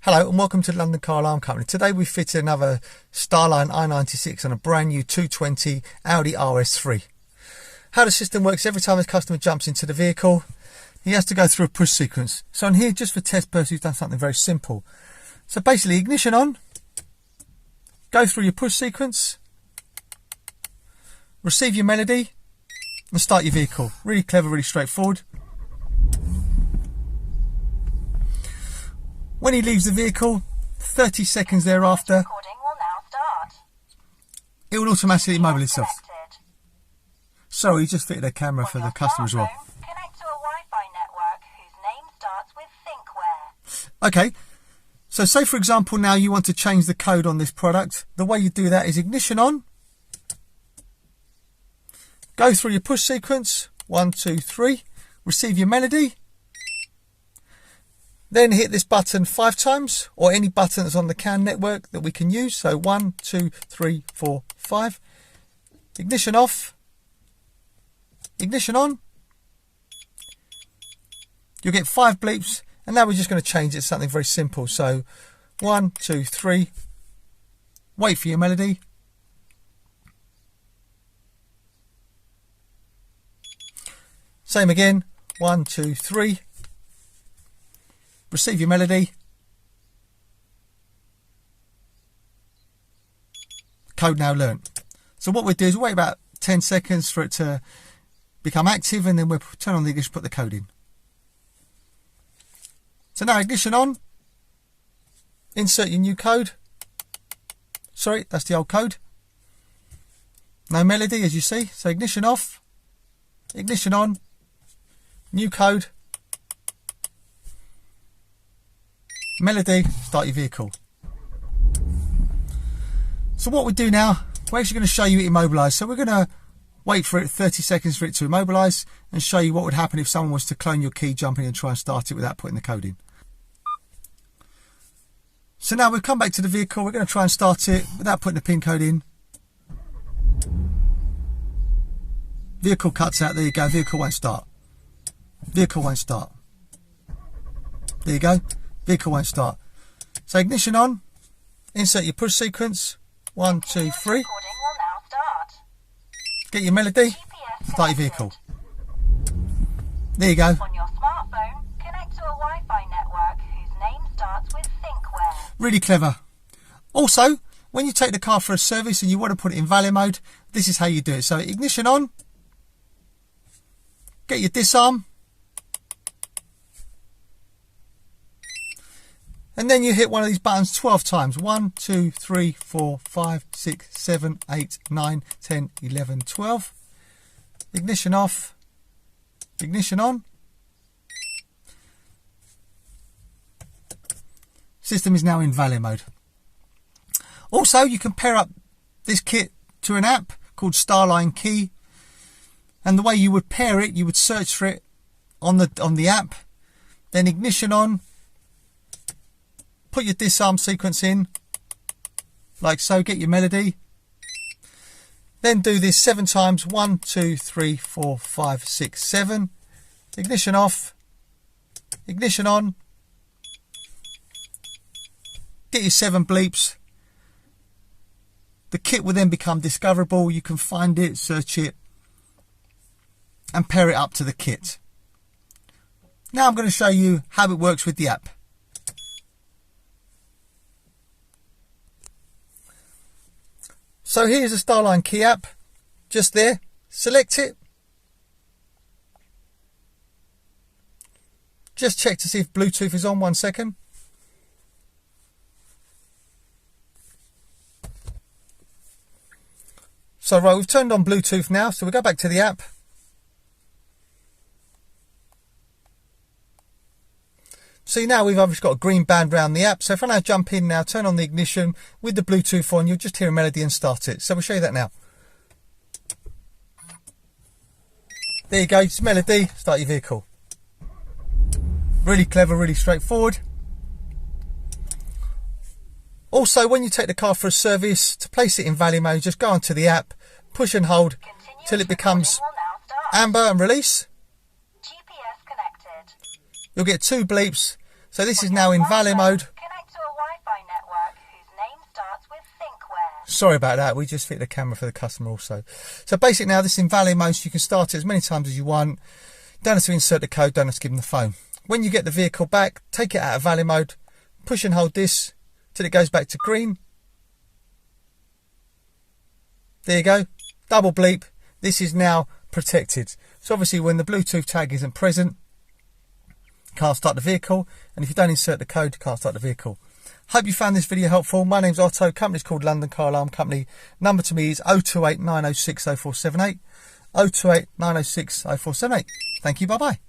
Hello and welcome to the London Car Alarm Company. Today we fitted another Starline i96 on a brand new 220 Audi RS3. How the system works, every time the customer jumps into the vehicle, he has to go through a push sequence. So on here, just for test purposes, we've done something very simple. So basically, ignition on, go through your push sequence, receive your melody, and start your vehicle. Really clever, really straightforward. When he leaves the vehicle, 30 seconds thereafter, it will automatically immobilise itself. Sorry, he just fitted a camera for the customer as well. Connect to a Wi-Fi network whose name starts with thinkware. Okay, so say for example now you want to change the code on this product. The way you do that is ignition on, go through your push sequence, 1, 2, 3, receive your melody. Then hit this button 5 times, or any button that's on the CAN network that we can use. So 1, 2, 3, 4, 5. Ignition off. Ignition on. You'll get 5 bleeps. And now we're just going to change it to something very simple. So 1, 2, 3. Wait for your melody. Same again. 1, 2, 3. Receive your melody. Code now learnt. So what we'll do is wait about 10 seconds for it to become active, and then we'll turn on the ignition, put the code in. So now ignition on. Insert your new code. Sorry, that's the old code. No melody, as you see. So ignition off. Ignition on. New code. Melody, start your vehicle. So what we do now, we're actually going to show you it immobilise. So we're going to wait for it 30 seconds for it to immobilise and show you what would happen if someone was to clone your key, jump in and try and start it without putting the code in. So now we've come back to the vehicle. We're going to try and start it without putting the pin code in. Vehicle cuts out. There you go. Vehicle won't start. Vehicle won't start. There you go. Vehicle won't start. So ignition on, insert your push sequence, 1, 2, 3. Get your melody, start your vehicle. There you go. On your smartphone, connect to a Wi-Fi network whose name starts with thinkware. Really clever. Also, when you take the car for a service and you want to put it in valet mode, this is how you do it. So ignition on, get your disarm, and then you hit one of these buttons 12 times. 1, 2, 3, 4, 5, 6, 7, 8, 9, 10, 11, 12. Ignition off. Ignition on. System is now in valet mode. Also, you can pair up this kit to an app called Starline Key. And the way you would pair it, you would search for it on the app. Then ignition on. Put your disarm sequence in, like so, get your melody. Then do this 7 times, 1, 2, 3, 4, 5, 6, 7. Ignition off, ignition on. Get your 7 bleeps. The kit will then become discoverable. You can find it, search it, and pair it up to the kit. Now I'm going to show you how it works with the app. So here's the Starline Key app, just there. Select it. Just check to see if Bluetooth is on. 1 second. So right, we've turned on Bluetooth now, so we'll go back to the app. See, now we've obviously got a green band around the app. So if I now jump in now, turn on the ignition with the Bluetooth on, you'll just hear a melody and start it. So we'll show you that now. There you go, it's melody, start your vehicle. Really clever, really straightforward. Also, when you take the car for a service, to place it in valet mode, just go onto the app, push and hold till it becomes amber and release. GPS connected. You'll get 2 bleeps. So this is now in valet mode. Connect to Sorry about that, we just fit the camera for the customer also. So basically now this is in valet mode, so you can start it as many times as you want. Don't have to insert the code, don't have to give them the phone. When you get the vehicle back, take it out of valet mode, push and hold this till it goes back to green. There you go, double bleep. This is now protected. So obviously when the Bluetooth tag isn't present, you can't start the vehicle, and if you don't insert the code, you can't start the vehicle. Hope you found this video helpful. My name's Otto, company's called London Car Alarm Company. Number to me is 028 906 0478. 028 906 0478. Thank you, bye bye.